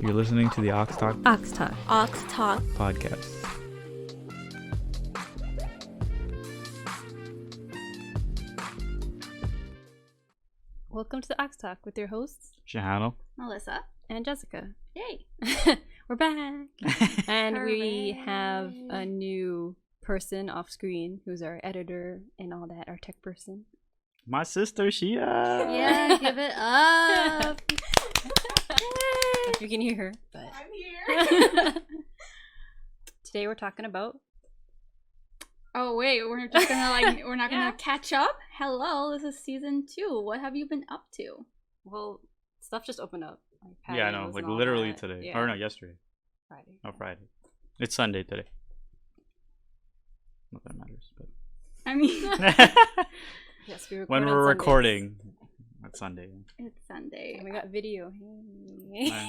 You're listening to the Awks Talk Podcast. Welcome to the Awks Talk with your hosts, Shahano. Melissa. and Jessica. Yay. We're back. And we Hooray. have a new person off screen who's our editor and all that, our tech person. My sister, Shia. Yeah, give it up. If you can hear her. But I'm here. today we're talking about Oh, wait, we're just gonna we're not gonna catch up? Hello, this is season 2. What have you been up to? well, stuff just opened up. Like Yeah, I know. patios Like and all literally that. today. Yeah. Or no, yesterday. Friday. Oh, Friday. It's Sunday today. Not that matters, but I mean, Yes, we record when on we're Sundays. recording, it's Sunday. it's Sunday. And we got video. Wow.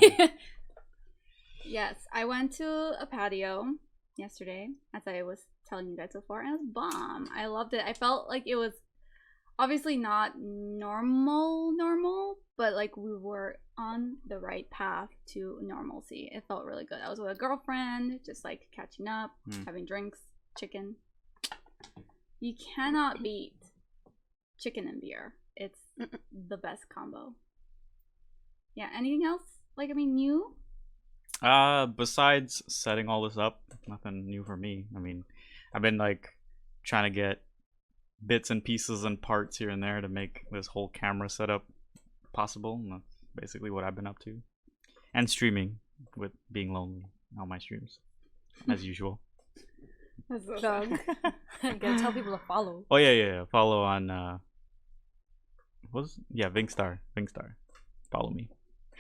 Yes, I went to a patio yesterday, as I was telling you guys before, and it was bomb. I loved it. I felt like it was obviously not normal, but like we were on the right path to normalcy. It felt really good. I was with a girlfriend, just like catching up, having drinks, chicken. You cannot beat chicken and beer. It's the best combo. Yeah, anything else? New? Besides setting all this up, nothing new for me. I mean, I've been like trying to get bits and pieces and parts here and there to make this whole camera setup possible. And that's basically what I've been up to. And streaming, with being lonely on my streams, as usual. Plug. Gotta tell people to follow. Oh yeah. Follow on Vinkstar. Follow me.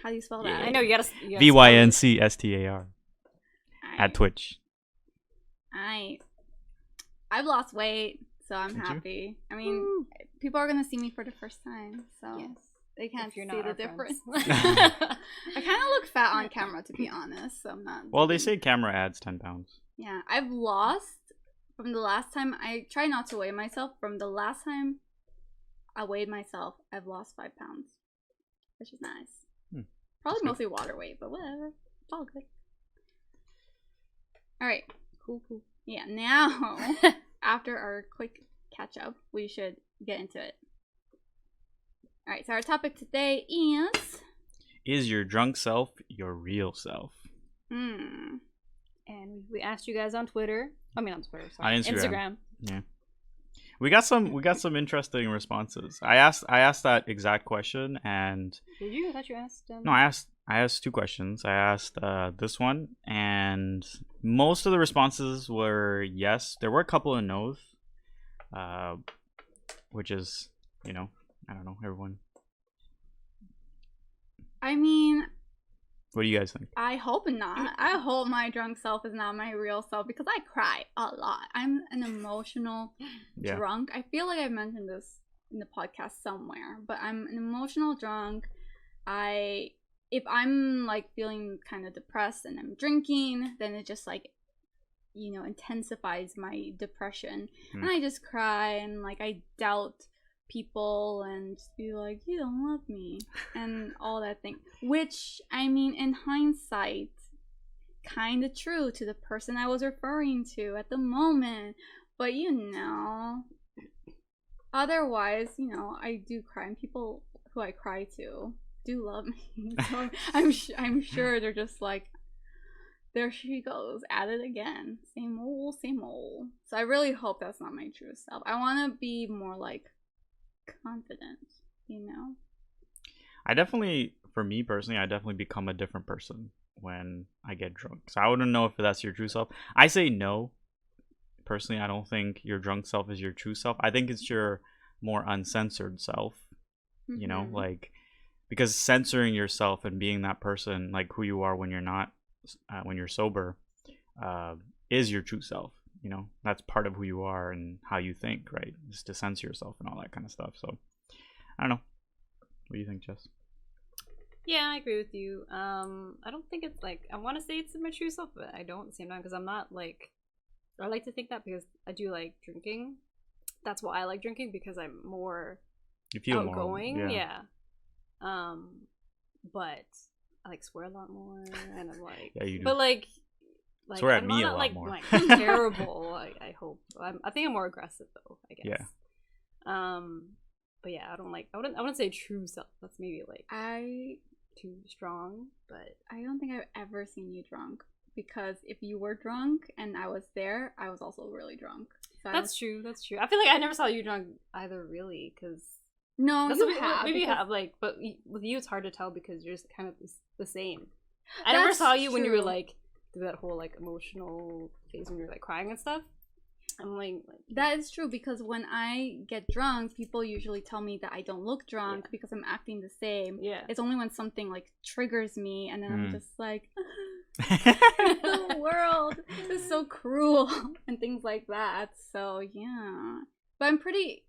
How do you spell Yeah. that? I know you gotta VYNCSTAR at Twitch. I've lost weight, so I'm Did you? happy. I mean, people are gonna see me for the first time, so Yes. they can't If you're see not the our difference. friends. I kind of look fat on camera, to be honest. So I'm not. Well, they say camera adds 10 pounds. Yeah, I've lost from the last time. I try not to weigh myself. From the last time I weighed myself, I've lost 5 pounds, which is nice. Probably That's good. mostly water weight, but whatever. It's all good. All right. Cool. Yeah, now, after our quick catch up, we should get into it. Alright, so our topic today Is your drunk self your real self? And we asked you guys on Twitter. I mean, on Twitter. Sorry. On Instagram. Instagram. Yeah. We got some interesting responses. I asked that exact question, and Did you? I thought you asked. no, I asked 2 questions. I asked this one, and most of the responses were yes. There were a couple of no's, which is, I don't know, everyone. I mean, What do you guys think? I hope not. I hope my drunk self is not my real self because I cry a lot. I'm an emotional Yeah. drunk. I feel like I've mentioned this in the podcast somewhere, but I'm an emotional drunk. If I'm like feeling kind of depressed and I'm drinking, then it just like intensifies my depression, and I just cry and like I doubt people and just be like, you don't love me and all that thing, which I mean in hindsight kind of true to the person I was referring to at the moment, but otherwise I do cry, and people who I cry to do love me. So I'm sure they're just like, there she goes at it again, same old. So I really hope that's not my true self. I want to be more like confident. For me personally, I definitely become a different person when I get drunk. So I wouldn't know if that's your true self. I say no. Personally, I don't think your drunk self is your true self. I think it's your more uncensored self. Mhm. Like, because censoring yourself and being that person, like who you are when you're not, when you're sober, is your true self. That's part of who you are and how you think, right? Just to censor yourself and all that kind of stuff. So I don't know. What do you think, Jess? Yeah, I agree with you. I don't think it's like, I want to say it's my true self, but I don't at the same time, because I'm not like, I like to think that because I do like drinking. That's why I like drinking, because I'm more You feel outgoing. more, Yeah. But I like swear a lot more, and I'm like, Yeah, you do. But like Swear at I'm me a not lot like more. like terrible. I hope. I think I'm more aggressive though. I guess. Yeah. But yeah, I don't like. I wouldn't say true self. That's maybe like I too strong. But don't think I've ever seen you drunk, because if you were drunk and I was there, I was also really drunk. So that's true. That's true. I feel like I never saw you drunk either, really, because No, that's you what- have. maybe you because- have like, but with you it's hard to tell because you're just kind of the same. I never That's saw you when you were true. like through that whole like emotional phase when you were like crying and stuff. I'm like That is true, because when I get drunk, people usually tell me that I don't look drunk because I'm acting the same. yeah. It's only when something like triggers me, and then I'm Mm. just like, the world is so cruel and things like that. So yeah, but I'm pretty.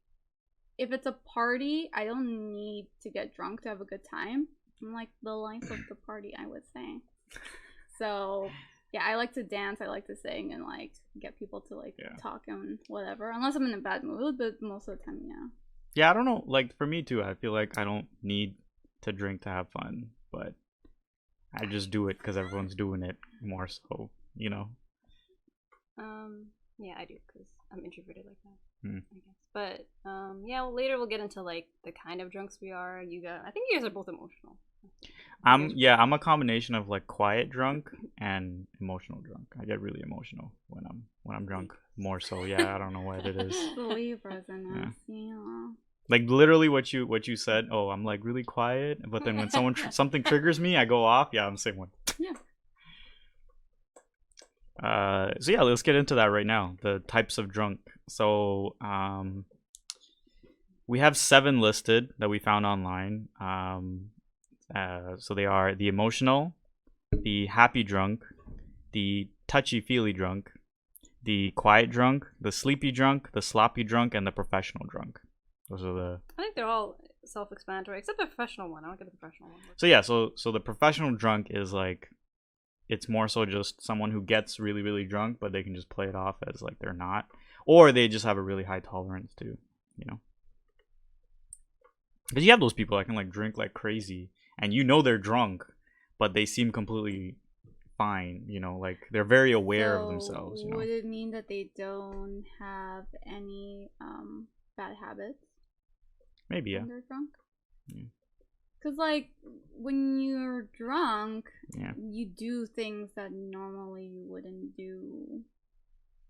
If it's a party, I don't need to get drunk to have a good time. I'm like the life of the party, I would say. So yeah, I like to dance, I like to sing, and like get people to like talk and whatever. Unless I'm in a bad mood, but most of the time, yeah. Yeah, I don't know. Like for me too, I feel like I don't need to drink to have fun, but I just do it because everyone's doing it more so, you know. Yeah, I do because I'm introverted like that. Hmm. I guess. But yeah, well, later we'll get into like the kind of drunks we are. I think you guys are both emotional. I'm a combination of like quiet drunk and emotional drunk. I get really emotional when I'm drunk. More so, yeah. I don't know what it is. The Libras in us, yeah. Like literally what you said. Oh, I'm like really quiet, but then when something triggers me, I go off. Yeah, I'm the same one. Yeah. So yeah, let's get into that right now. The types of drunk. So we have 7 listed that we found online. So they are the emotional, the happy drunk, the touchy-feely drunk, the quiet drunk, the sleepy drunk, the sloppy drunk, and the professional drunk. Those are the. I think they're all self-explanatory except the professional one. I don't get the professional one. So yeah, so the professional drunk is like, it's more so just someone who gets really really drunk, but they can just play it off as like they're not, or they just have a really high tolerance to, you know. Because you have those people that can like drink like crazy, and you know they're drunk, but they seem completely fine. You know, like they're very aware of themselves. You know, would it mean that they don't have any bad habits maybe when they're drunk? Yeah. Because like when you're drunk, Yeah. you do things that normally you wouldn't do,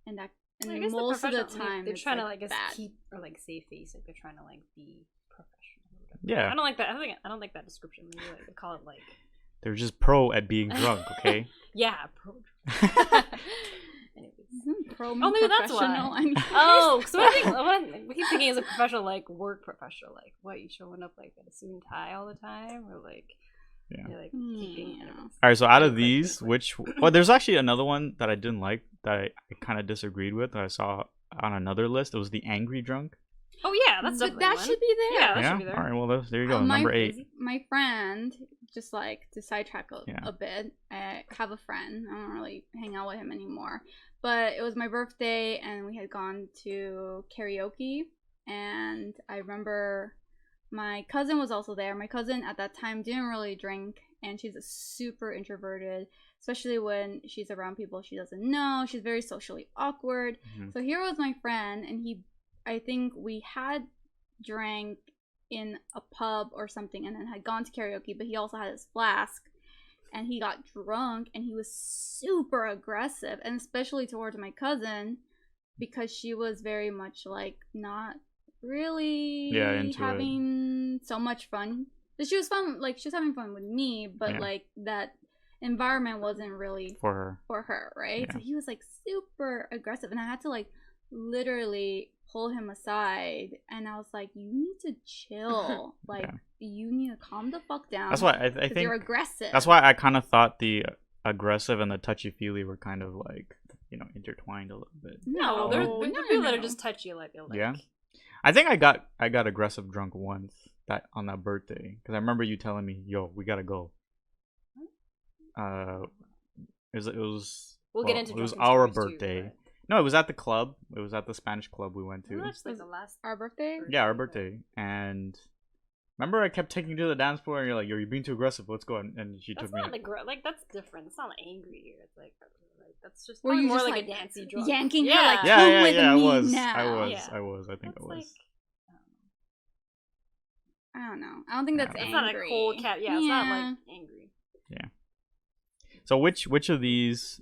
and that I and guess most of the professional, time they're it's, trying like, to like bad. keep or like save face, like they're trying to like be professional. Or whatever. Yeah. I don't like that. I don't like that description. Maybe like they call it like They're just pro at being drunk. Okay. yeah, pro. Anyways. Pro Oh, maybe that's professional, why. I mean. Oh, so we keep thinking as a professional, like work professional, like what, you showing up like in a suit and tie all the time, or like Yeah. you're like Hmm. keeping. All right. So out of Quick, these, quick. which well, there's actually another one that I didn't like that I kind of disagreed with. That I saw on another list. It was the angry drunk. Oh yeah, that's But definitely that one. should be there. Yeah, that Yeah. should be there. All right. Well, there you go. My- Number 8. My friend, just like to sidetrack Yeah. a bit, I have a friend. I don't really hang out with him anymore. But it was my birthday, and we had gone to karaoke. And I remember my cousin was also there. My cousin at that time didn't really drink, and she's super introverted, especially when she's around people she doesn't know. She's very socially awkward. Mhm. So here was my friend, and I think we had drank in a pub or something and then had gone to karaoke, but he also had his flask, and he got drunk, and he was super aggressive, and especially towards my cousin, because she was very much like not really into having so much fun. But she was fun, like she was having fun with me, but Yeah. like that environment wasn't really For her. right? Yeah. So he was like super aggressive, and I had to like literally pull him aside, and I was like, you need to chill. Like Yeah. you need to calm the fuck down. That's why I 'cause think you're aggressive. that's why I kind of thought the aggressive and the touchy feely were kind of like, you know, intertwined a little bit. No, there no, are no, people that no. are just touchy, like they're like. Yeah? I think I got aggressive drunk once on that birthday, because I remember you telling me, "Yo, we gotta go." It was We'll get into it was drunken our stories, too, birthday. but- No, it was at the club. It was at the Spanish club we went to. No, that's like the last. Our birthday? Yeah, our birthday, and Remember, I kept taking you to the dance floor, and you're like, "You're being too aggressive. Let's go." And she That's took me. not like that's different. It's not like angry here. It's like that's just Were you more just, like like, a dancey drunk. yanking her, yeah. like, Yeah, come yeah, with yeah. me I was. now. Yeah. I was. I think That's I was. like, I don't know. I don't think that's Yeah. it's angry. not a cold cat. Yeah, it's not like angry. So which of these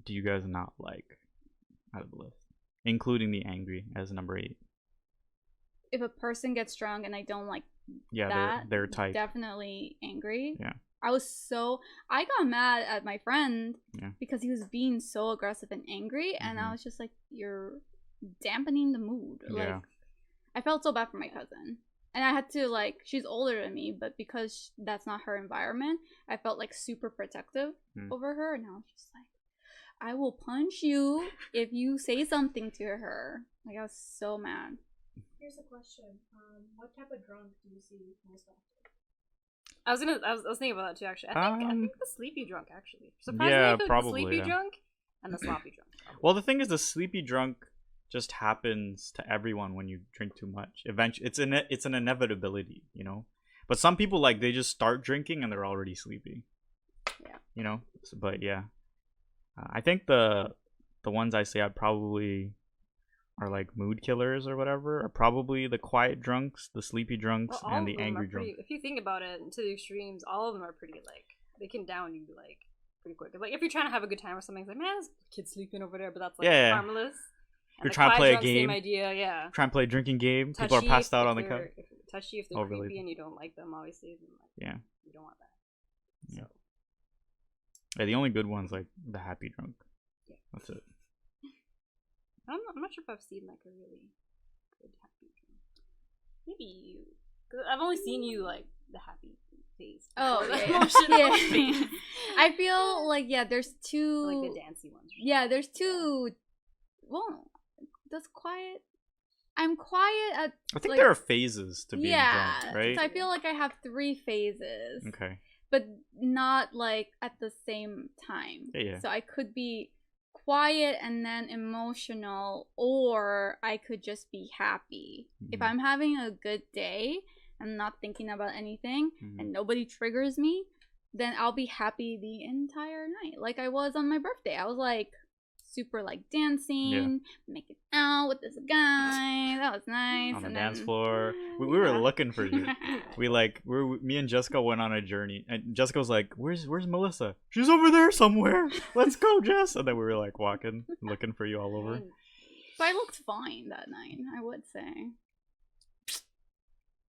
do you guys not like out of the list, including the angry as number 8? If a person gets drunk and I don't like Yeah, that, they're type. definitely angry. Yeah. I got mad at my friend Yeah. because he was being so aggressive and angry, and I was just like, you're dampening the mood. Like, Yeah. I felt so bad for my cousin. And I had to, like, she's older than me, but because that's not her environment, I felt like super protective over her, and I was just like, I will punch you if you say something to her. Like, I was so mad. Here's a question. What type of drunk do you see most often? I was thinking about that too. Actually, I think the sleepy drunk. Actually, surprisingly, Yeah, I feel like probably, the sleepy yeah. drunk and the sloppy drunk. Probably. Well, the thing is, the sleepy drunk just happens to everyone when you drink too much. Eventually, it's an inevitability, you know. But some people, like, they just start drinking and they're already sleepy. Yeah. You know. But yeah, I think the ones I say I probably are like mood killers or whatever are probably the quiet drunks, the sleepy drunks, Well, all and of the them angry are pretty, drunks. if you think about it to the extremes, all of them are pretty like they can down you like pretty quick. Like if you're trying to have a good time or something, it's like man, this kid's sleeping over there, but that's like Yeah. harmless. You're trying to play a Same game. idea, yeah. Trying to play a drinking game. Touchy People are passed out if on the they're- couch. Touchy if they're Oh, really? creepy and you don't like them, obviously. Then, like, Yeah. You don't want that. Yeah. So. Yeah, the only good one's like the happy drunk. Yeah. That's it. I'm not sure if I've seen like a really good happy drunk. Maybe you. Because I've only seen you like the happy face. Oh, before the yeah. emotional Yeah. face. I feel like, yeah, there's two. Like the dancey ones. Yeah, there's two. Well, that's quiet. I'm quiet at. I think like, there are phases to being yeah, drunk, right? So I feel like I have 3 phases. Okay. But not like at the same time. Yeah. So I could be quiet and then emotional, or I could just be happy. If I'm having a good day and not thinking about anything and nobody triggers me, then I'll be happy the entire night. Like I was on my birthday. I was like super like dancing, making out with this guy. That was nice. On the and dance then, floor. We were yeah. looking for you. Me and Jessica went on a journey, and Jessica was like, "Where's Melissa? She's over there somewhere. Let's go, Jess." And then we were like walking, looking for you all over. But I looked fine that night, I would say.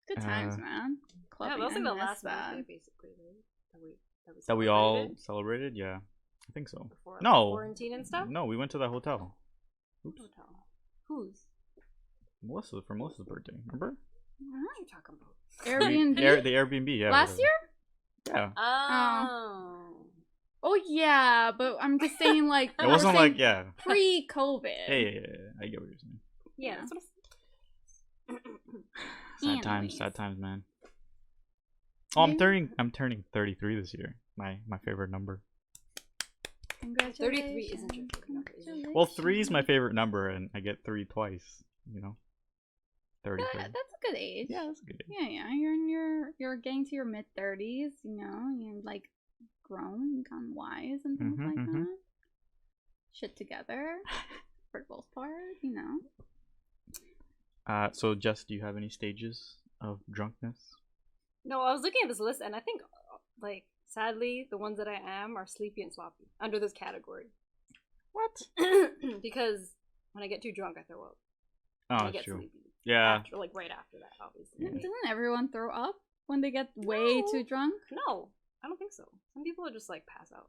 Good times, man. Yeah, Clubbing, that was like I the miss last that. birthday, basically, right? That we all celebrated. Yeah, I think so. Before No. quarantine and stuff. No, we went to that hotel. Oops. Hotel. Whose? Melissa's birthday. Remember? What are you talking about? Airbnb? The Airbnb. Yeah. Last whatever. year? Yeah. Oh. Oh yeah, but I'm just saying like It wasn't we're like saying pre-COVID. Yeah. I get what you're saying. Yeah. Yeah. Sad Anyways. times, man. Oh, I'm turning 33 this year. My favorite number. Congratulations. 33 isn't your favorite number, is it? Well, 3 is my favorite number, and I get 3 twice. You know, 33. That's a good age. Yeah, that's a good age. Yeah. You're getting to your mid-30s. You know, you're like grown, gone wise, and things like that. Shit together, for the most part. You know. So Jess, do you have any stages of drunkenness? No, I was looking at this list, and I think, like, sadly, the ones that I am are sleepy and sloppy under this category. What? Because when I get too drunk, I throw up. Oh, I that's get true. sleepy. Yeah. After, like right after that, obviously. Yeah. Doesn't everyone throw up when they get way No. too drunk? No, I don't think so. Some people are just like pass out.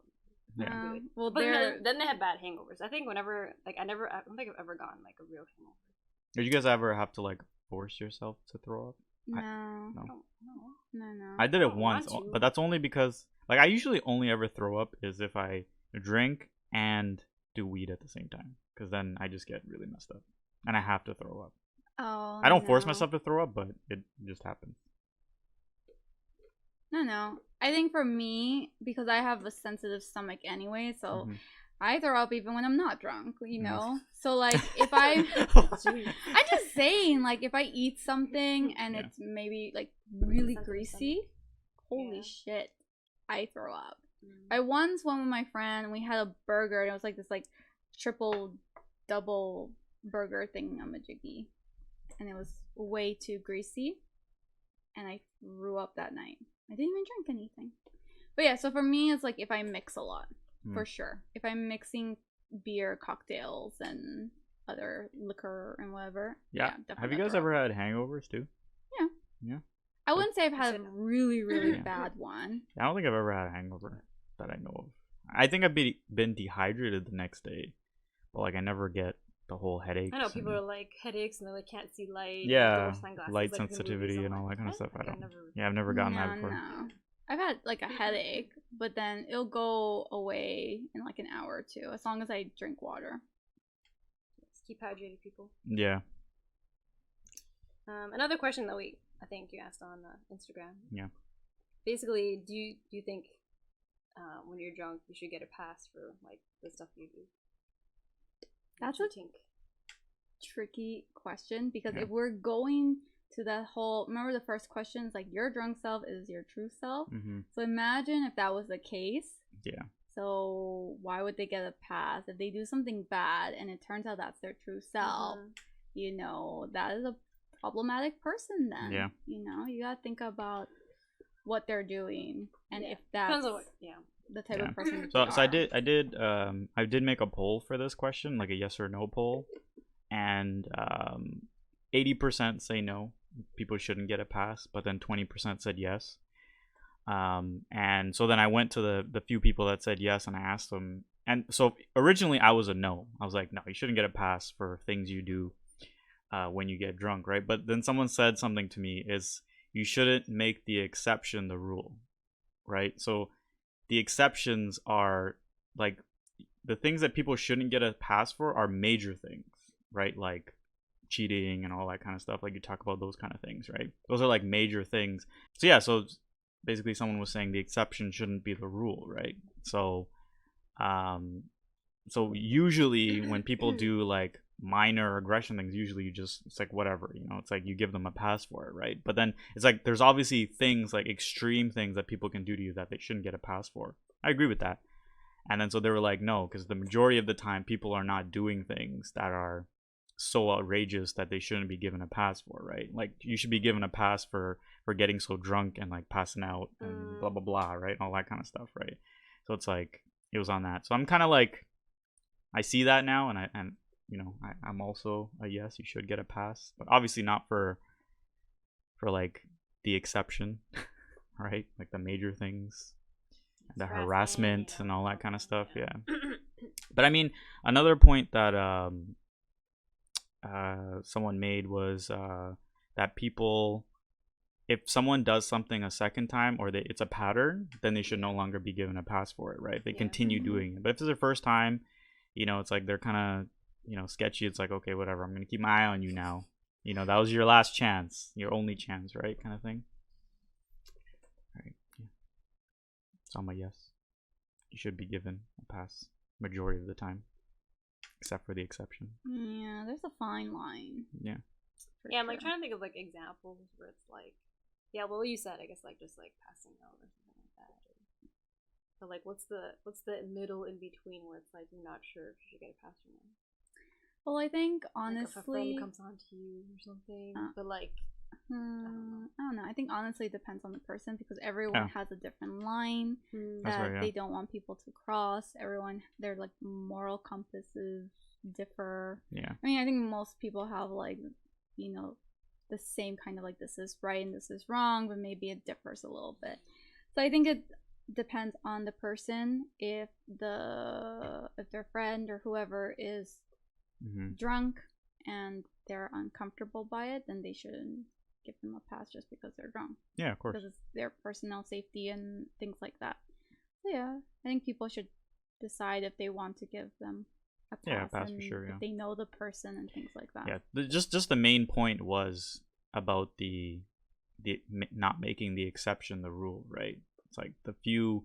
Yeah. Well, But they're then they have bad hangovers. I think whenever, like, I don't think I've ever gotten like a real hangover. Did you guys ever have to like force yourself to throw up? no, No. no. I did it don't want once, to. but that's only because like I usually only ever throw up is if I drink and do weed at the same time, because then I just get really messed up and I have to throw up. Oh, I don't force no. myself to throw up, but it just happens. No. I think for me, because I have a sensitive stomach anyway, so I throw up even when I'm not drunk, you know? So, like, if I'm just saying, like, if I eat something and Yeah. it's maybe, like, really Sensitive greasy, holy Yeah. shit, I throw up. I once went with my friend and we had a burger and it was like this, like, triple, double burger thingamajiggy. And it was way too greasy. And I threw up that night. I didn't even drink anything. But yeah, so for me, it's like if I mix a lot, for sure. If I'm mixing beer, cocktails, and other liquor and whatever. Yeah. definitely Have you guys throw ever up. had hangovers too? Yeah. Yeah. I wouldn't say I've had a Same. really, really Yeah. bad one. I don't think I've ever had a hangover that I know of. I think I've been dehydrated the next day, but like I never get the whole headaches. I know people and- are like headaches and they like can't see light. Yeah, they wear sunglasses, light like, in the movies. sensitivity I'm and all like, that kind of what? stuff. I Like, don't. never... Yeah, I've never gotten no, that before. No. I've had like a headache, but then it'll go away in like an hour or two, as long as I drink water. Just keep hydrated, people. Yeah. Another question that I think you asked on Instagram. Yeah. Basically, do you think when you're drunk you should get a pass for like the stuff you do? That's What a do you think? tricky question because Yeah. if we're going to that whole, remember the first question is like your drunk self is your true self. Mm-hmm. So imagine if that was the case. Yeah. So why would they get a pass if they do something bad and it turns out that's their true self? Mhm. You know, that is a problematic person then. Yeah. You know, you gotta think about what they're doing and Yeah. if that's Depends on what. Yeah. the type Yeah. of person that So they so I are. did make a poll for this question, like a yes or no poll, and 80% say no, people shouldn't get a pass, but then 20% said yes. And so then I went to the few people that said yes and I asked them, and so originally I was a no. I was like, no, you shouldn't get a pass for things you do when you get drunk, right? But then someone said something to me is you shouldn't make the exception the rule, right? So the exceptions are like the things that people shouldn't get a pass for are major things, right? Like cheating and all that kind of stuff. Like you talk about those kind of things, right? Those are like major things. So yeah, so basically someone was saying the exception shouldn't be the rule, right? So so usually when people do like minor aggression things, usually you just, it's like whatever, you know, it's like you give them a pass for it, right? But then it's like there's obviously things like extreme things that people can do to you that they shouldn't get a pass for. I agree with that. And then so they were like, no, because the majority of the time people are not doing things that are so outrageous that they shouldn't be given a pass for, right? Like you should be given a pass for getting so drunk and like passing out and blah blah blah, right? All that kind of stuff, right? So it's like it was on that. So I'm kind of like, I see that now, and you know, I'm also a yes, you should get a pass, but obviously not for like the exception, right? Like the major things, the harassment and all that kind of stuff, yeah. But I mean, another point that someone made was that people, if someone does something a second time or it's a pattern, then they should no longer be given a pass for it, right? They Yeah. continue doing it. But if it's their first time, you know, it's like they're kind of, you know, sketchy. It's like, okay, whatever, I'm gonna keep my eye on you now. You know, that was your last chance, your only chance, right? Kind of thing. Right. Yeah. So I'm a yes. You should be given a pass majority of the time, except for the exception. Yeah, there's a fine line. Yeah. for Yeah, I'm like sure. trying to think of like examples where it's like, yeah, well, you said, I guess like just like passing out or something like that. But like, what's the middle in between where it's like you're not sure if you should get a pass or not? Well, I think Like if a honestly, friend comes on to you or something, but like, I don't know. I think honestly it depends on the person because everyone has a different line That's that right, yeah. they don't want people to cross. Everyone, their like moral compasses differ. Yeah. I mean, I think most people have like, you know, the same kind of like this is right and this is wrong, but maybe it differs a little bit. So I think it depends on the person. If their friend or whoever is drunk and they're uncomfortable by it, then they shouldn't give them a pass just because they're drunk. Yeah, of course. Because it's their personnel safety and things like that. So yeah, I think people should decide if they want to give them a pass. Yeah, a pass for and sure, yeah. if they know the person and things like that. Yeah, just the main point was about the not making the exception the rule, right? It's like the few,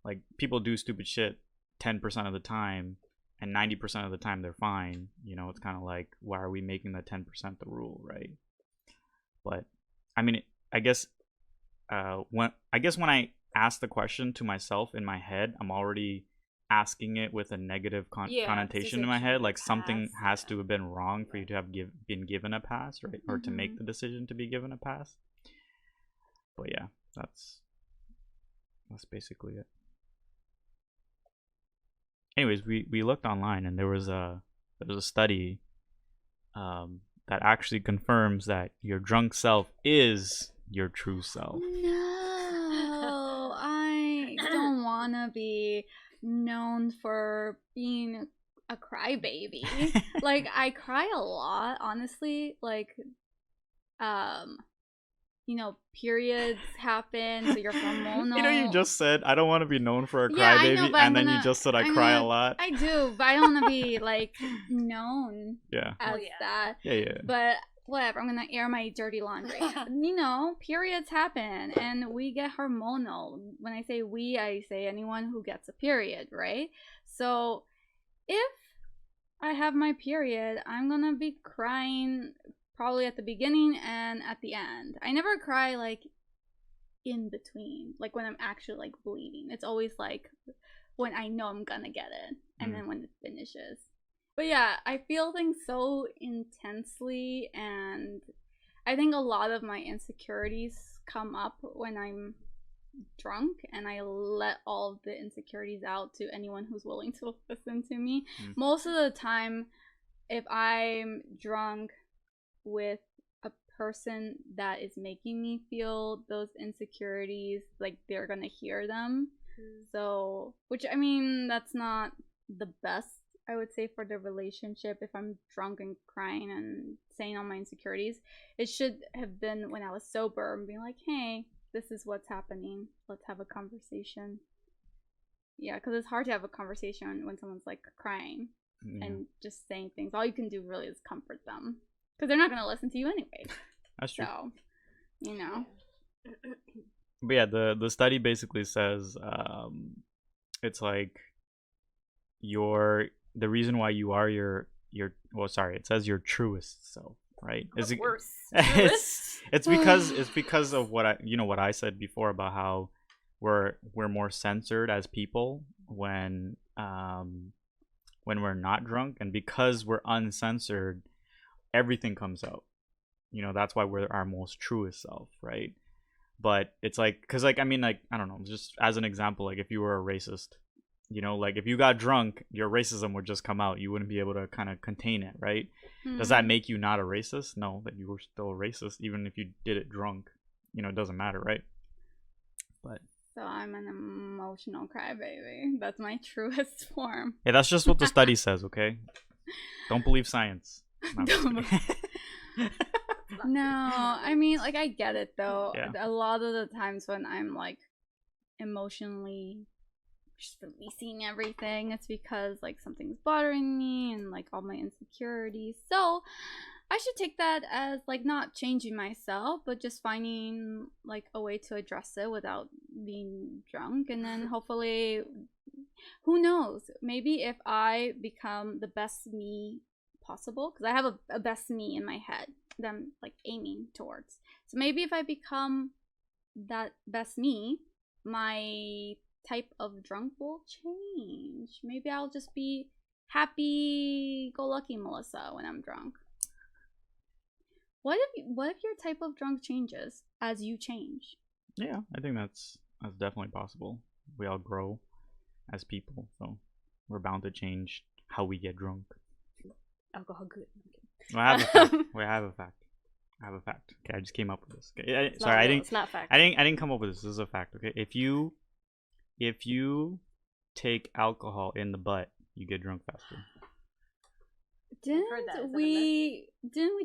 like people do stupid shit 10% of the time and 90% of the time they're fine, you know, it's kind of like, why are we making the 10% the rule, right? But I mean, I guess when I ask the question to myself in my head, I'm already asking it with a negative connotation in my head, like something has to have been wrong for you to have been given a pass, right? Or to make the decision to be given a pass. But yeah, that's basically it. Anyways, we looked online and there was a study that actually confirms that your drunk self is your true self. No, I don't want to be known for being a crybaby. Like, I cry a lot, honestly. Like, you know, periods happen, so you're hormonal. You know, you just said I don't want to be known for a Yeah, I crybaby, know, but and then you just said I cry a lot. I do, but I don't want to be like known as that. Yeah. But whatever, I'm gonna air my dirty laundry. You know, periods happen, and we get hormonal. When I say we, I say anyone who gets a period, right? So if I have my period, I'm gonna be crying probably at the beginning and at the end. I never cry like in between, like when I'm actually like bleeding. It's always like when I know I'm gonna get it, and then when it finishes. But yeah, I feel things so intensely, and I think a lot of my insecurities come up when I'm drunk, and I let all of the insecurities out to anyone who's willing to listen to me. Most of the time, if I'm drunk with a person that is making me feel those insecurities, like they're gonna hear them. So, which, I mean, that's not the best, I would say, for the relationship. If I'm drunk and crying and saying all my insecurities, it should have been when I was sober and being like, hey, this is what's happening, let's have a conversation. Yeah, because it's hard to have a conversation when someone's like crying and just saying things. All you can do really is comfort them, because they're not going to listen to you anyway. That's true. So, you know. But yeah, the study basically says it's like the reason why you are it says your truest self, right? What's worse? It's because of what I said before about how we're more censored as people when we're not drunk, and because we're uncensored, everything comes out. You know, that's why we're our most truest self, right? But it's like, because like, I mean, like, I don't know, just as an example, like if you were a racist, you know, like if you got drunk, your racism would just come out. You wouldn't be able to kind of contain it, right? Does that make you not a racist? No, that you were still a racist even if you did it drunk. You know, it doesn't matter, right? But so I'm an emotional crybaby. That's my truest form. Yeah, that's just what the study says, okay? Don't believe science. No, I mean, like, I get it though. Yeah. A lot of the times when I'm like emotionally just releasing everything, it's because like something's bothering me and like all my insecurities. So I should take that as like not changing myself, but just finding like a way to address it without being drunk. And then hopefully, who knows, maybe if I become the best me possible, because I have a best me in my head that I'm like aiming towards. So maybe if I become that best me, my type of drunk will change. Maybe I'll just be happy go lucky Melissa when I'm drunk. What if your type of drunk changes as you change? Yeah, I think that's definitely possible. We all grow as people, so we're bound to change how we get drunk. Alcohol good. Well, I have a fact. I have a fact. Okay, I just came up with this. Okay, It's not fact. I didn't come up with this. This is a fact. Okay, if you take alcohol in the butt, you get drunk faster. Didn't we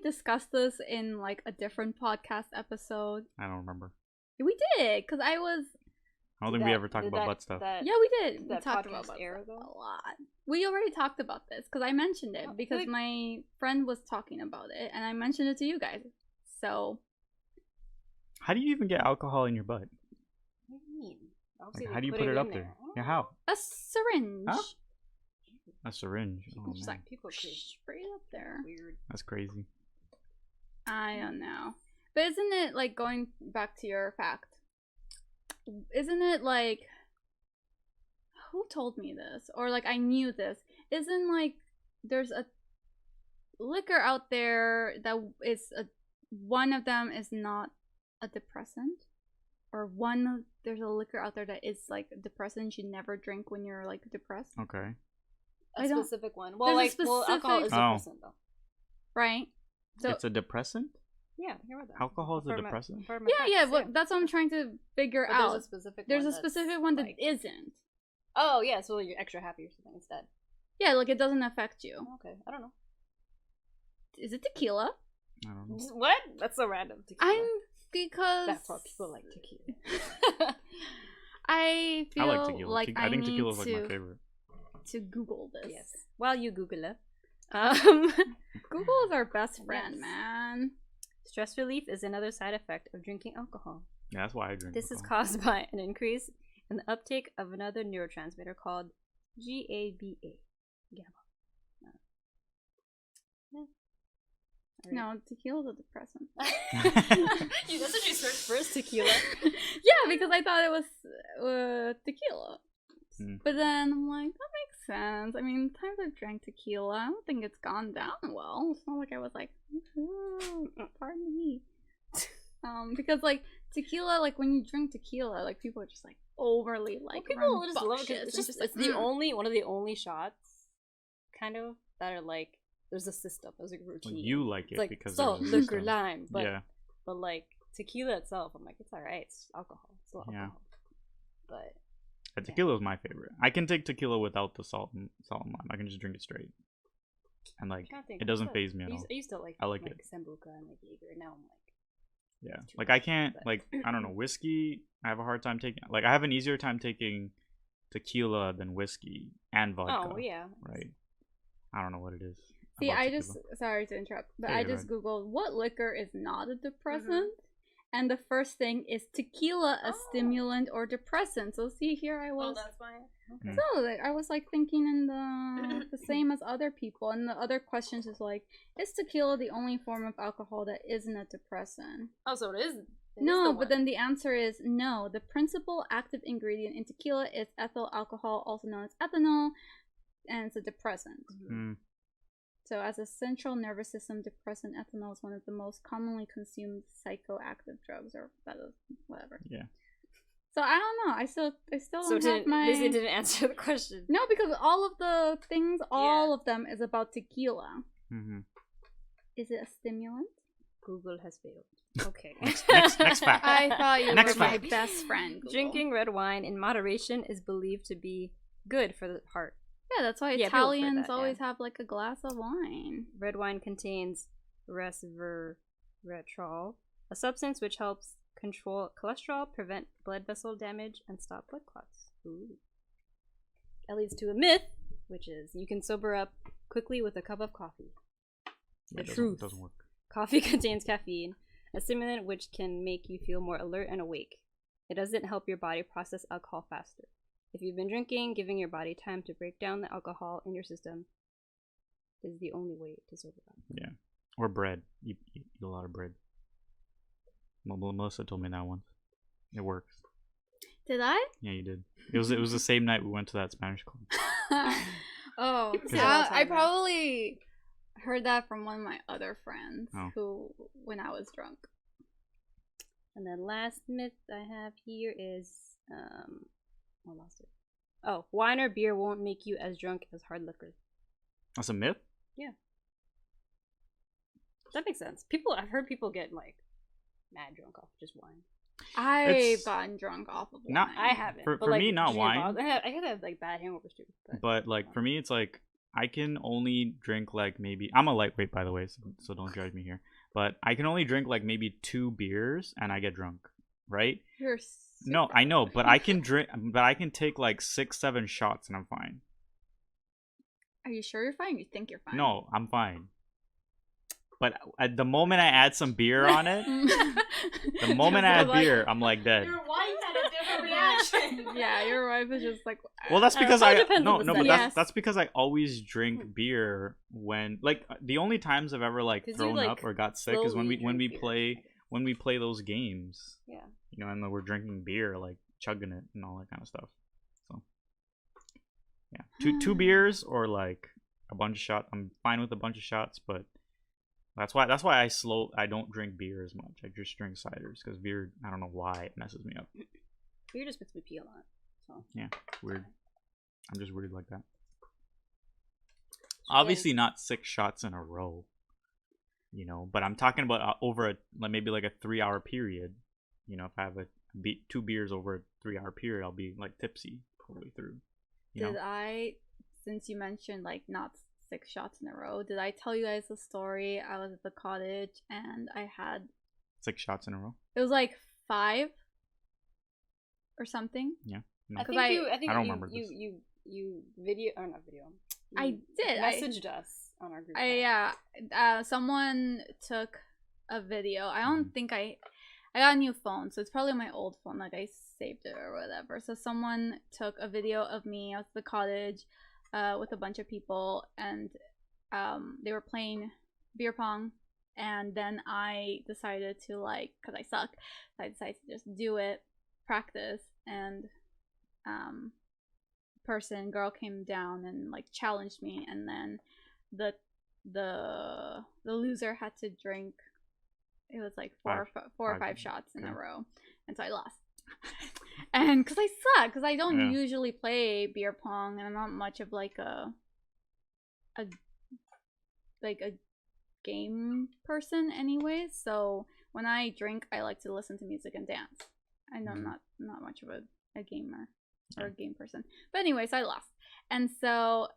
discuss this in like a different podcast episode? I don't remember. We did, because I don't think we ever talked about butt stuff. Yeah, we did. We talked about butt stuff a lot. We already talked about this because I mentioned it because my friend was talking about it, and I mentioned it to you guys. So, how do you even get alcohol in your butt? What do you mean? Obviously, Like, they how do you put it in up there? Yeah, how? A syringe. Huh? A syringe. Oh Just man, like People create straight up there. weird. that's crazy. I don't know. But isn't it like going back to your fact? Isn't it like who told me this? Or like I knew this. Isn't like there's a liquor out there that is one of them is not a depressant? Or there's a liquor out there that is like a depressant you never drink when you're like depressed. Okay. A specific one. Well, There's a alcohol is specific- depressant though. Right? So It's a depressant? Yeah, hear about that. Alcohol is a For my- depressant? for my yeah, facts, well, that's what I'm trying to figure But out. There's a specific There's one a specific one that like, not Oh, yeah, so you're extra happy or something instead. Yeah, like it doesn't affect you. Okay, I don't know. Is it tequila? I don't know. What? That's so random. Tequila. Because That's why people like tequila. I feel I like tequila. like I think need tequila is like my favorite. to Google this. Yes. While you Google it. Google is our best friend, Yes. man. Stress relief is another side effect of drinking alcohol. Yeah, that's why I drink. This is alcohol. caused by an increase in the uptake of another neurotransmitter called GABA. GABA. Yeah. No, tequila's a depressant. That's what you searched first, tequila. Yeah, because I thought it was tequila. Mm. But then I'm like, that makes sense. I mean, times I've drank tequila, I don't think it's gone down well. It's not like I was like, ooh, pardon me. Because like tequila, like when you drink tequila, like people are just like overly like People just love it. 'Cause rambunctious It's and just like, it's the only one of the only shots, kind of, that are like there's a system, there's a routine. Well, you like it it's like because salt, there's a liquor, system. lime, but Yeah. but like tequila itself, I'm like it's alright. It's alcohol. It's still Yeah. alcohol. But Tequila is my favorite. I can take tequila without the salt and lime. I can just drink it straight, and like it doesn't phase me at all. I used to like I like it. Sambuca and like Jaeger, and now I'm like Yeah, it's too like much, I can't but- like I don't know whiskey. I have a hard time taking. Like I have an easier time taking tequila than whiskey and vodka. Oh yeah. Right. I don't know what it is. See, about I tequila. just sorry to interrupt, but Yeah, I you're just googled what liquor is not a depressant, and the first thing is tequila, a Oh. stimulant or depressant. So see, here I was. fine. Okay. So like, I was like thinking in the same as other people, and the other questions is like, is tequila the only form of alcohol that isn't a depressant? Oh, so it is. It is No, the but one. then the answer is no. The principal active ingredient in tequila is ethyl alcohol, also known as ethanol, and it's a depressant. Mm, So, as a central nervous system depressant, ethanol is one of the most commonly consumed psychoactive drugs, or that is whatever. yeah. So I don't know. I still So don't have my. this didn't answer the question. No, because all of the things, all of them, is about tequila. Mm-hmm. Is it a stimulant? Google has failed. Okay. next fact. I thought you Next were my fact. best friend. Google. Drinking red wine in moderation is believed to be good for the heart. Yeah, that's why Yeah, people prefer Italians that, always yeah. have like a glass of wine. Red wine contains resveratrol, a substance which helps control cholesterol, prevent blood vessel damage, and stop blood clots. Ooh. That leads to a myth, which is you can sober up quickly with a cup of coffee. Yeah, The it truth. doesn't work. Coffee contains caffeine, a stimulant which can make you feel more alert and awake. It doesn't help your body process alcohol faster. If you've been drinking, giving your body time to break down the alcohol in your system is the only way to sober up. Yeah. Or bread. Eat a lot of bread. Melissa told me that once. It works. Did I? Yeah, you did. It was the same night we went to that Spanish club. Oh, People say that all the I time, right? probably heard that from one of my other friends Oh. who, when I was drunk. And then last myth I have here is I lost it. Oh, wine or beer won't make you as drunk as hard liquor. That's a myth? That makes sense. I've heard people get like mad drunk off just wine. I've It's gotten drunk off of wine. not- I haven't. For but, like, me, not drinking wine. bottles- I could have like bad hangovers too. But like for me, it's like I can only drink like maybe I'm a lightweight by the way, so don't judge me here. But I can only drink like maybe 2 beers and I get drunk, right? You're No, super I know, but I healthy. can drink, but I can take like 6-7 shots and I'm fine. Are you sure you're fine? You think you're fine? No, I'm fine. But at the moment I add some beer on it, the moment I add Like- beer, I'm like dead. Your wife had a different that reaction. Yeah, your wife is just like. Well, that's because so it I depends no on the no, but setting. Yes. that's because I always drink beer when like the only times I've ever like 'Cause you, thrown like, up or got sick is when slowly we drink play those games. Yeah. You know, and then we're drinking beer, like chugging it and all that kind of stuff. So yeah, two beers or like a bunch of shots. I'm fine with a bunch of shots, but that's why I don't drink beer as much. I just drink ciders because beer, I don't know why it messes me up. Beer just makes me pee a lot. So. Yeah, weird. I'm just weird like that. Obviously not 6 shots in a row, you know, but I'm talking about over maybe like a 3-hour period. You know, if I have 2 beers over a 3-hour period, I'll be like tipsy all the way through. Did I, since you mentioned like not 6 shots in a row, did I tell you guys the story? I was at the cottage and I had 6 shots in a row? it was like 5 or something. Yeah. No. I think I you don't remember this. you video or not video. I You did. messaged us on our group. Someone took a video. I don't think I got a new phone, so it's probably my old phone. Like I saved it or whatever. So someone took a video of me at the cottage, with a bunch of people, and they were playing beer pong. And then I decided to cause I suck, so I decided to just do it, practice, and girl came down and challenged me, and then the loser had to drink. It was like four or five shots in a row, and so I lost. And because I suck, because I don't usually play beer pong, and I'm not much of a game person anyways. So when I drink, I like to listen to music and dance. I know I'm not much of a gamer or a game person. But anyways, I lost. And so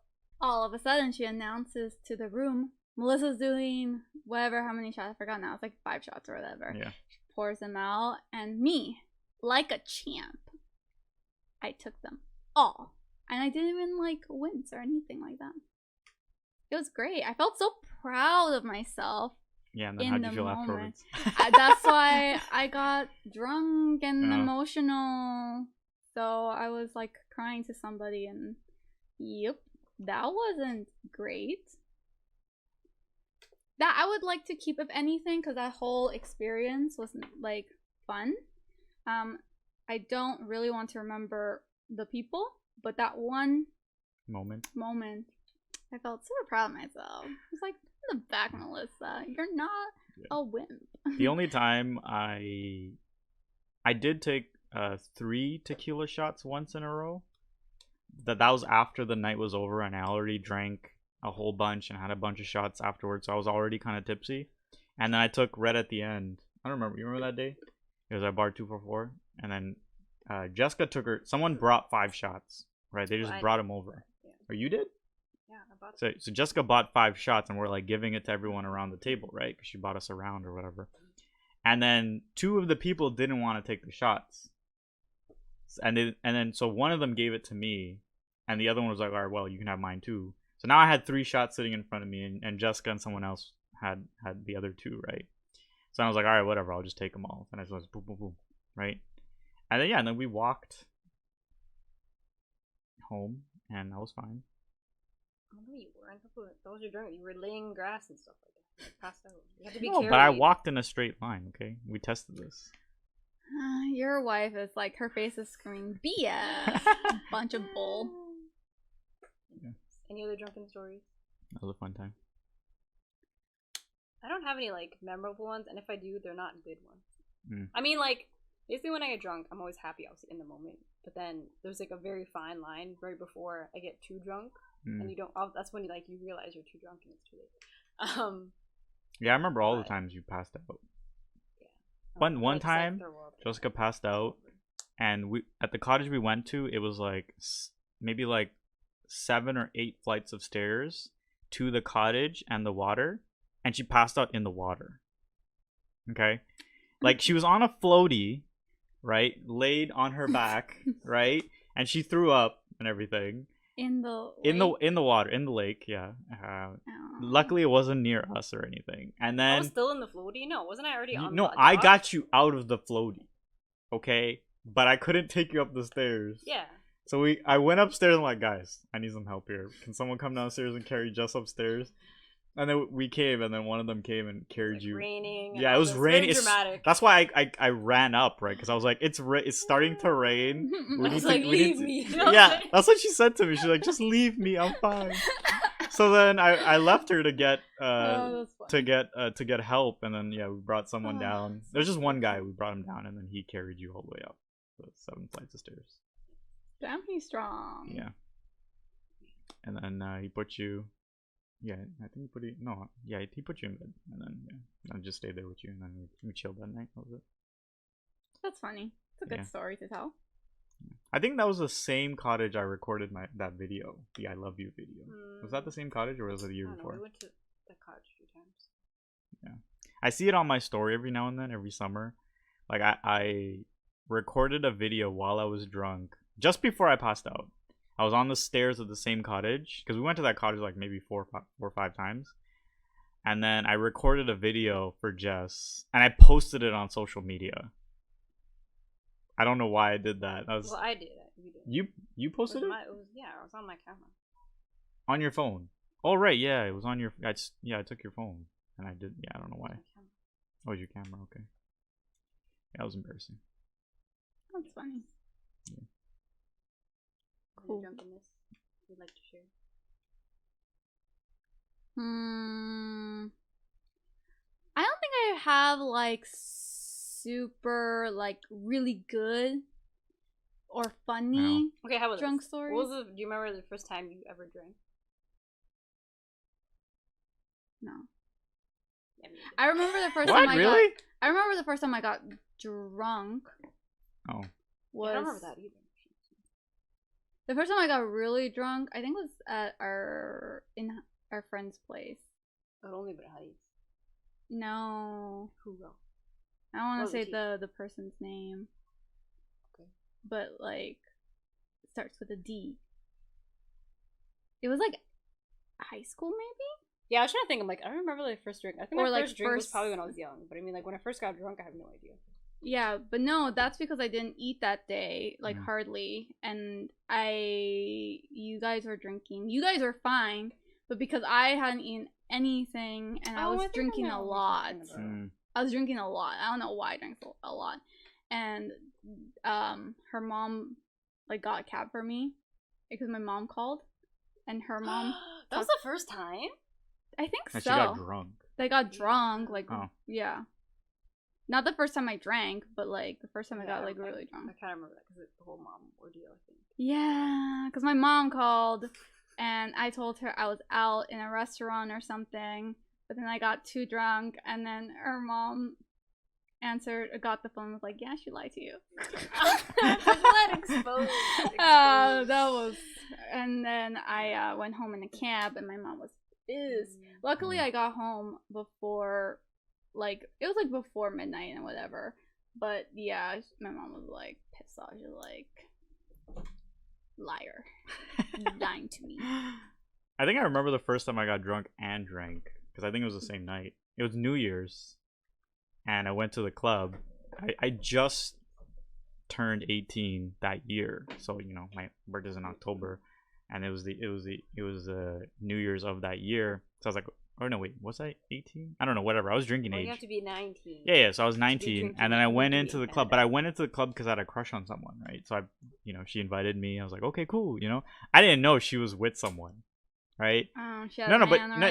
all of a sudden she announces to the room, Melissa's doing whatever, how many shots, I forgot now. It's like 5 shots or whatever. Yeah. She pours them out, and me, like a champ, I took them all. And I didn't even wince or anything like that. It was great. I felt so proud of myself. Yeah, and then how'd you feel afterwards? That's why I got drunk and Oh. emotional. So I was crying to somebody, and yep, that wasn't great. That I would like to keep, if anything, because that whole experience was fun. I don't really want to remember the people, but that one moment, I felt super proud of myself. I was like, in the back, Melissa, you're not a wimp. The only time I did take 3 tequila shots once in a row. That was after the night was over, and I already drank a whole bunch and had a bunch of shots afterwards, so I was already kind of tipsy. And then I took red at the end. I don't remember. You remember that day? It was at bar 244, and then Jessica took her. Someone brought 5 shots, right? They just brought them over. Yeah. Or you did? Yeah, I bought So Jessica bought 5 shots, and we're giving it to everyone around the table, right? Because she bought us around or whatever. And then 2 of the people didn't want to take the shots, and then so one of them gave it to me, and the other one was like, all right, well, you can have mine too. So now I had 3 shots sitting in front of me, and Jessica and someone else had the other 2, right? So I was like, all right, whatever, I'll just take them all. And I just was boom, boom, boom, right? And then, and then we walked home, and that was fine. Oh, no, you weren't. That was your drink. You were laying grass and stuff like that. You passed out. You had to be No, carried. but I walked in a straight line, okay? We tested this. Your wife is her face is screaming, BS! Bunch of bull. Yeah. Any other drunken stories? That was a fun time. I don't have any memorable ones, and if I do, they're not good ones. Mm. I mean, basically when I get drunk, I'm always happy, obviously, in the moment. But then there's a very fine line right before I get too drunk, and you don't. That's when you realize you're too drunk and it's too late. Yeah, I remember all the times you passed out. Yeah. One time, Jessica passed out, and we at the cottage we went to, it was maybe 7 or 8 flights of stairs to the cottage and the water, and she passed out in the water. Okay, she was on a floaty, right, laid on her back, right, and she threw up and everything In the water, in the lake. Yeah. Luckily, it wasn't near us or anything. And then I was still in the floaty. No, wasn't I already on? No, the I dock? got you out of the floaty. Okay, but I couldn't take you up the stairs. Yeah. So I went upstairs and I'm like, guys, I need some help here. Can someone come downstairs and carry Jess upstairs? And then we came, and then one of them came and carried Like you. raining. Yeah, it was raining. Very dramatic. That's why I ran up, right? Because I was like, it's starting to rain. I was like, leave me. Yeah, that's what she said to me. She's like, just leave me, I'm fine. So then I left her to get to get help, and then we brought someone down. There's just one guy. We brought him down, and then he carried you all the way up the 7 flights of stairs. Family strong. Yeah. And then he put you. Yeah, I think he put you. No, yeah, he put you in bed, and then I just stayed there with you, and then we chilled that night. That was it. That's funny. It's a good story to tell. I think that was the same cottage I recorded that video, the "I Love You" video. Was that the same cottage, or was it the year before? We went to the cottage a few times. Yeah, I see it on my story every now and then, every summer. Like I recorded a video while I was drunk, just before I passed out. I was on the stairs of the same cottage, because we went to that cottage like maybe four or five times. And then I recorded a video for Jess, and I posted it on social media. I don't know why I did that. Well, I did. You posted it? I was on my camera. On your phone? Oh, right, yeah, it was on your... I took your phone, and I did... Yeah, I don't know why. Oh, your camera, okay. Yeah, that was embarrassing. That's funny. Yeah. Cool. Drunkenness you'd like to share? I don't think I have like super like really good or funny Okay, how about drunk this? stories. Do you remember the first time you ever drank? No. Yeah, I remember the first What? time Really? I remember the first time I got drunk. Oh. Was I don't remember that either. the first time I got really drunk, I think was at our friend's place. But only but Hadith. No. Who wrote? I don't want What to say was the person's name. Okay. But like starts with a D. It was like high school maybe? Yeah, I was trying to think. I'm like, I don't remember the first drink. I think Or, my like, first drink was first- probably when I was young. But I mean, like, when I first got drunk, I have no idea. Yeah, but no, that's because I didn't eat that day, like Mm. hardly. And you guys were drinking. You guys were fine, but because I hadn't eaten anything and I Oh, was I think I drinking know a what you're lot. talking about. Mm. I was drinking a lot. I don't know why I drank a lot. And her mom like got a cab for me because my mom called, and her mom That was the first time? I think And so. she got drunk. They got drunk, like Oh. yeah. Not the first time I drank, but like the first time I got Yeah, like really drunk. I kind of remember that because it's the whole mom ordeal, I think. Yeah, because my mom called and I told her I was out in a restaurant or something, but then I got too drunk, and then her mom got the phone and was like, yeah, she lied to you. Exposed. That was, and then I went home in a cab, and my mom was pissed. Luckily, I got home before, like, it was like before midnight and whatever. But yeah, my mom was like pissed off. She was like, liar, lying to me. I think I remember the first time I got drunk and drank, because I think it was the same night. It was New Year's, and I went to the club. I just turned 18 that year, so you know my birthday's in October, and it was New Year's of that year. So I was like, oh no, wait, was I 18? I don't know, whatever. I was drinking Well, age. you have to be 19. Yeah, so I was 19, drinking, and then I you went have to be into the in club, Canada. but I went into the club because I had a crush on someone, right? So she invited me. I was like, okay, cool, I didn't know she was with someone, right? She had No, a but man no,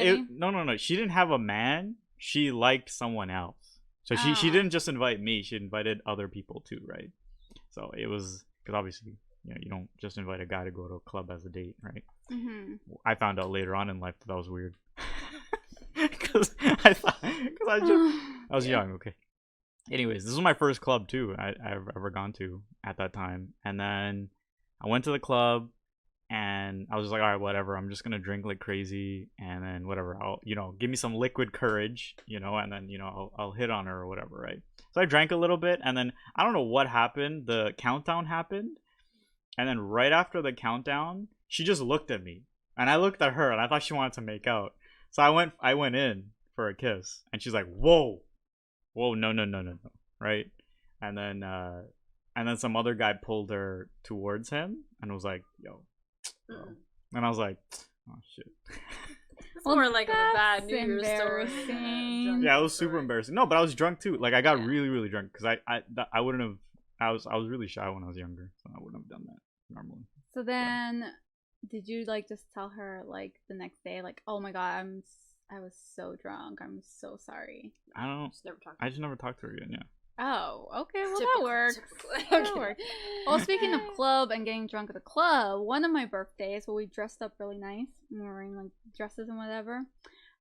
already? no. She didn't have a man. She liked someone else. So she Oh. didn't just invite me. She invited other people too, right? So it was because obviously, you don't just invite a guy to go to a club as a date, right? Mm-hmm. I found out later on in life that was weird. Because I was young, okay. Anyways, this was my first club too I've ever gone to at that time, and then I went to the club, and I was just like, all right, whatever. I'm just gonna drink like crazy, and then whatever. I'll give me some liquid courage, and then I'll hit on her or whatever, right? So I drank a little bit, and then I don't know what happened. The countdown happened, and then right after the countdown, she just looked at me, and I looked at her, and I thought she wanted to make out. So I went in for a kiss, and she's like, whoa, no, right? And then and then some other guy pulled her towards him and was like, "Yo," bro. And I was like, "Oh shit." It's more like a bad New Year's story. embarrassing. Yeah, it was super embarrassing. No, but I was drunk too. Like I got Yeah. really, really drunk because I wouldn't have. I was really shy when I was younger, so I wouldn't have done that normally. So then, did you like just tell her like the next day, like, "Oh my god, I was so drunk. I'm so sorry." I don't. Just never talk. I just never talked to her again. Yeah. Oh, okay. Well, Typical, that works. typical. That Okay. works. Well, speaking of club and getting drunk at the club, one of my birthdays, where we dressed up really nice, and we were wearing like dresses and whatever,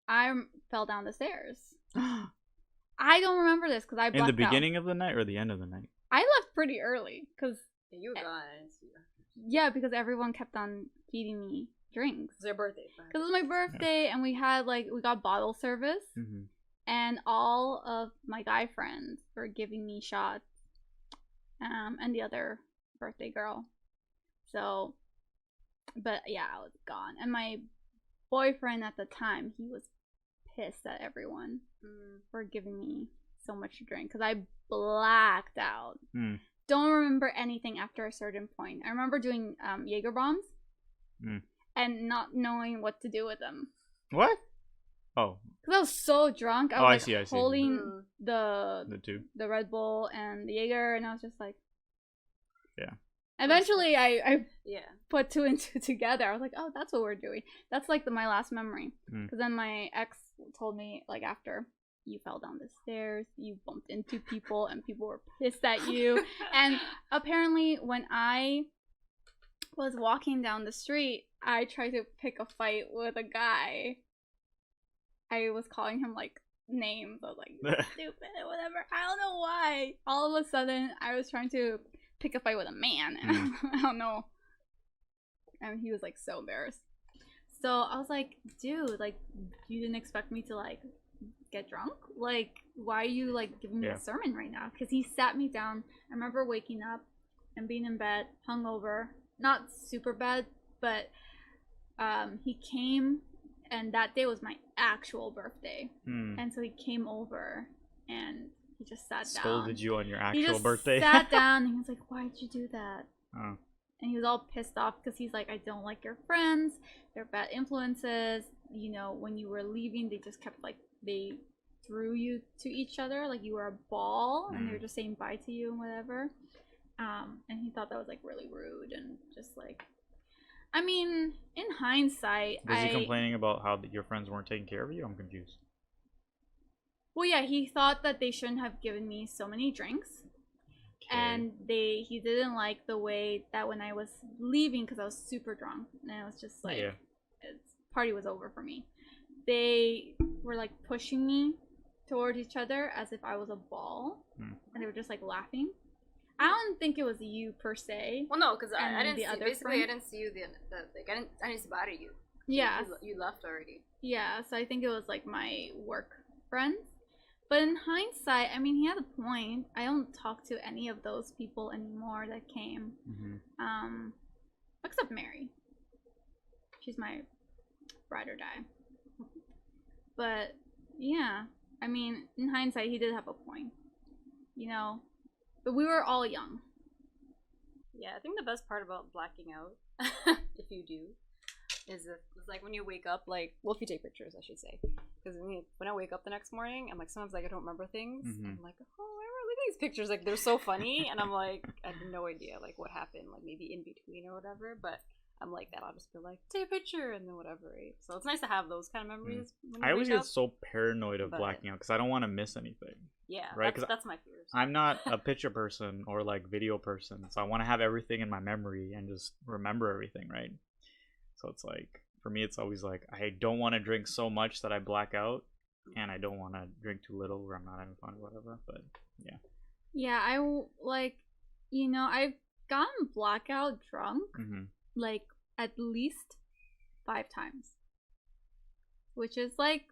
I fell down the stairs. I don't remember this because I In blacked the out. beginning of the night or the end of the night? I left pretty early because You guys. yeah, because everyone kept on feeding me drinks. It's their birthday. Because it was my birthday, and we got bottle service, Mm-hmm. and all of my guy friends were giving me shots, and the other birthday girl. So, but yeah, I was gone, and my boyfriend at the time, he was pissed at everyone for giving me so much to drink because I blacked out. Mm. Don't remember anything after a certain point. I remember doing Jaeger bombs and not knowing what to do with them. What? Oh, Because I was so drunk. I Oh, was I like, see, I see. holding the the two. Red Bull and the Jaeger, and I was just like, Yeah. Eventually, I Yeah. put two and two together. I was like, oh, that's what we're doing. That's like my last memory. Mm. Because then my ex told me, like, after, you fell down the stairs, you bumped into people, and people were pissed at you. And apparently, when I was walking down the street, I tried to pick a fight with a guy. I was calling him, like, names. I was like, stupid, whatever. I don't know why. All of a sudden, I was trying to pick a fight with a man. And I don't know. And he was, like, so embarrassed. So I was like, dude, like, you didn't expect me to, like, get drunk? Like, why are you, like, giving me a sermon right now? Because he sat me down. I remember waking up and being in bed, hungover. Not super bad, but he came, and that day was my actual birthday. And so he came over, and he just sat down. Scolded you on your He actual just birthday? sat down, and he was like, why'd you do that? Oh. And he was all pissed off because he's like, I don't like your friends. They're bad influences. You know, when you were leaving, they just kept, like, they threw you to each other like you were a ball, and they were just saying bye to you and whatever. And he thought that was, like, really rude and just, like, I mean, in hindsight, Was he complaining about how your friends weren't taking care of you? I'm confused. Well, yeah, he thought that they shouldn't have given me so many drinks. And he didn't like the way that when I was leaving, because I was super drunk, and I was just like, party was over for me. They were like pushing me towards each other as if I was a ball, and they were just like laughing. I don't think it was you per se. Well, no, because I didn't the see, other basically friend? I didn't see you like I didn't see body you. Yeah, You left already. yeah. So I think it was like my work friends. But in hindsight, I mean, he had a point. I don't talk to any of those people anymore that came. Except Mary. She's my ride or die. But, yeah. I mean, in hindsight, he did have a point. You know? But we were all young. Yeah, I think the best part about blacking out, if you do, is it's like when you wake up, like, well, if you take pictures, I should say, because when I wake up the next morning, I'm like, sometimes like I don't remember things. I'm like, oh, I remember, look at these pictures, like they're so funny, and I'm like, I have no idea like what happened, like maybe in between or whatever, but I'm like that. I'll just be like, take a picture, and then whatever, right? So it's nice to have those kind of memories. When you I always wake get up. so paranoid of blacking out because I don't want to miss anything. Yeah, right? That's my fears. I'm not a picture person or like video person, so I want to have everything in my memory and just remember everything, right? So it's like, for me, it's always like, I don't want to drink so much that I black out, and I don't want to drink too little where I'm not having fun or whatever, but yeah. Yeah, I've gotten blackout drunk, like, at least 5 times. Which is, like,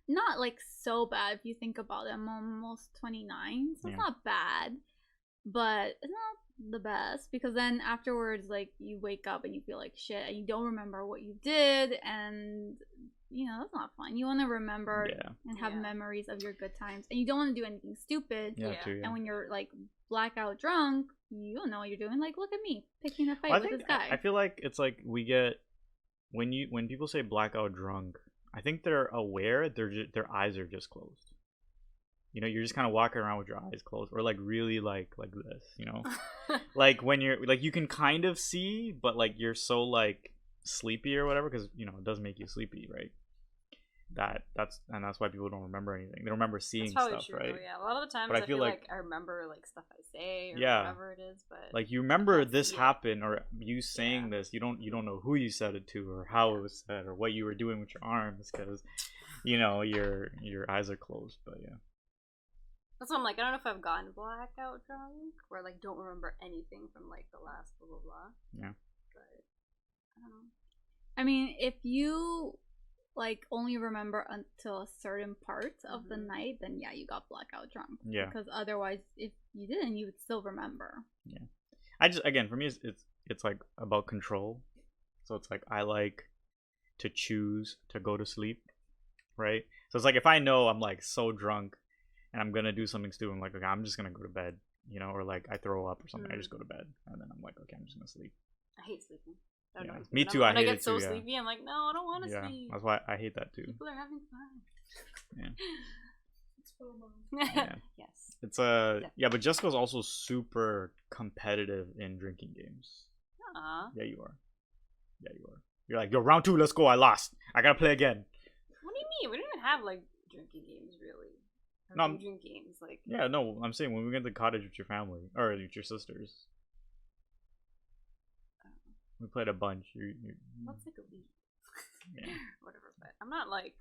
not, like, so bad if you think about it. I'm almost 29, so it's not bad. But it's not the best, because then afterwards, like, you wake up and you feel like shit, and you don't remember what you did, and, you know, that's not fun. You want to remember and have memories of your good times, and you don't want to do anything stupid. Yeah. And when you're, like, blackout drunk, you don't know what you're doing. Like, look at me picking a fight Well, with this guy. I feel like it's like we get when people say blackout drunk. I think they're aware their eyes are just closed. You know, you're just kind of walking around with your eyes closed, or like really like this. You know, like when you're like you can kind of see, but like you're so like sleepy or whatever, because you know it does make you sleepy, right? That's why people don't remember anything. They don't remember seeing stuff, true, right? Yeah, a lot of the times But I feel like I remember like stuff I say or Yeah. whatever it is, but Like you remember can't this see it. happened or you saying this, you don't know who you said it to or how it was said or what you were doing with your arms, because you know your eyes are closed. But yeah, that's what I'm like. I don't know if I've gotten blackout drunk or like don't remember anything from like the last blah blah blah. Yeah. But I don't know. I mean, if you like only remember until a certain part of the night, then yeah, you got blackout drunk. Yeah. Because otherwise, if you didn't, you would still remember. Yeah. I just again for me it's like about control. So it's like I like to choose to go to sleep, right? So it's like if I know I'm like so drunk and I'm gonna do something stupid, I'm like, okay, I'm just gonna go to bed, you know, or like I throw up or something, I just go to bed, and then I'm like, okay, I'm just gonna sleep. I hate sleeping. That Yeah. annoys Me When too, I when hate I get it so too, yeah. sleepy, I'm like, no, I don't want to Yeah, sleep. that's why I hate that too. People are having fun. Yeah. It's FOMO. Yeah. Yes. It's yeah, but Jessica's also super competitive in drinking games. Aw. Yeah, you are. Yeah, you are. You're like, yo, round 2, let's go. I lost. I gotta play again. What do you mean? We don't even have like drinking games really. Or No, drink games like. Yeah, no, I'm saying when we get to the cottage with your family or with your sisters, we played a bunch. What's like a week? Yeah. Whatever, but I'm not like,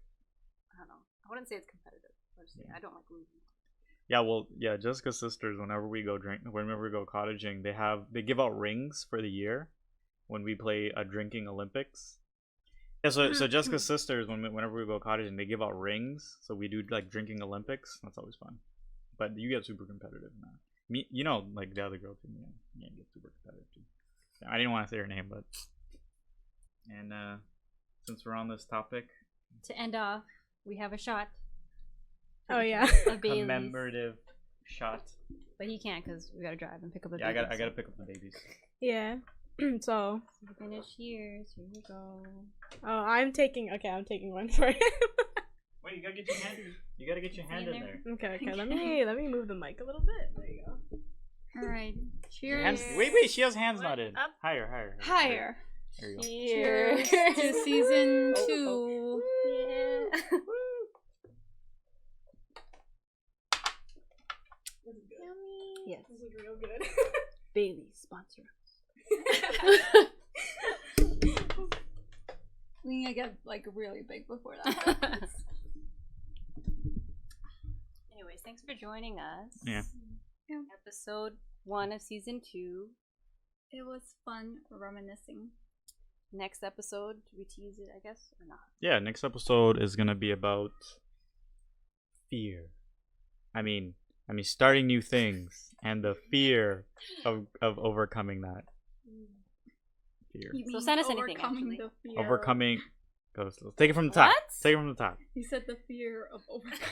I don't know. I wouldn't say it's competitive. Yeah. I don't like losing. Yeah, well, yeah, Jessica's sisters. Whenever we go cottaging, they give out rings for the year when we play a drinking Olympics. Yeah, so Jessica's sisters, whenever we go cottaging, they give out rings. So we do like drinking Olympics. That's always fun. But you get super competitive now. Me, you know, like the other girl too. Yeah, get super competitive too. Yeah, I didn't want to say her name, but and since we're on this topic, To end off, we have a shot. Oh yeah. A Bailey's. commemorative shot. But he can't because we gotta drive and pick up the Yeah, babies. I gotta pick up the babies. Yeah. So So finish here. So here we go. I'm taking one for him. Wait, you gotta get your hand. You gotta get your hand in there. Okay, let me move the mic a little bit. There you go. All right. Your Cheers. hands, wait, she has hands not in. Up. Higher. Higher. There you go. Cheers to season 2. Yeah. Yes. This is real good. Bailey sponsor. We need to get like really big before that happens. Anyways, thanks for joining us. Yeah. Episode 1 of season 2. It was fun reminiscing. Next episode, do we tease it, I guess, or not? Yeah, next episode is gonna be about fear. I mean, starting new things and the fear of overcoming that fear. You So mean send us anything, overcoming actually. the fear. Overcoming. Go. Take it from the top. What? Take it from the top. You said the fear of overcoming.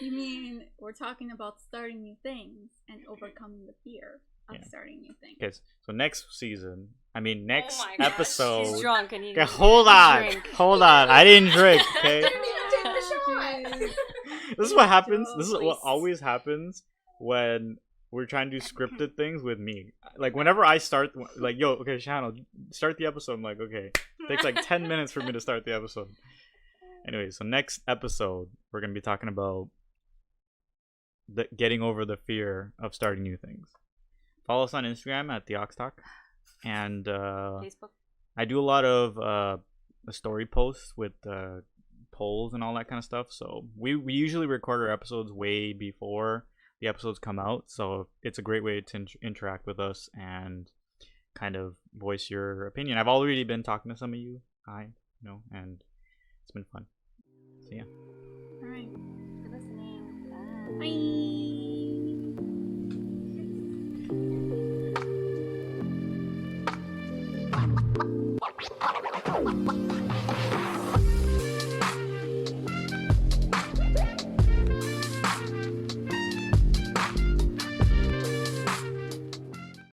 You mean we're talking about starting new things and overcoming the fear of Yeah. starting new things. Okay, so next season. Next Oh my gosh, episode. He's drunk and he Okay, hold on. drink. Hold on. I didn't drink. Okay. Jeez. This is what happens. This is what Please. always happens when we're trying to do scripted things with me. Like whenever I start, like, yo, okay, Shannon, start the episode. I'm like, okay, takes like 10 minutes for me to start the episode. Anyway, so next episode we're gonna be talking about getting over the fear of starting new things. Follow us on Instagram at theawkstalk, and Facebook. I do a lot of story posts with polls and all that kind of stuff. So we usually record our episodes way before the episodes come out. So it's a great way to interact with us and kind of voice your opinion. I've already been talking to some of you. And it's been fun. So yeah. All right. For listening. Bye. Bye.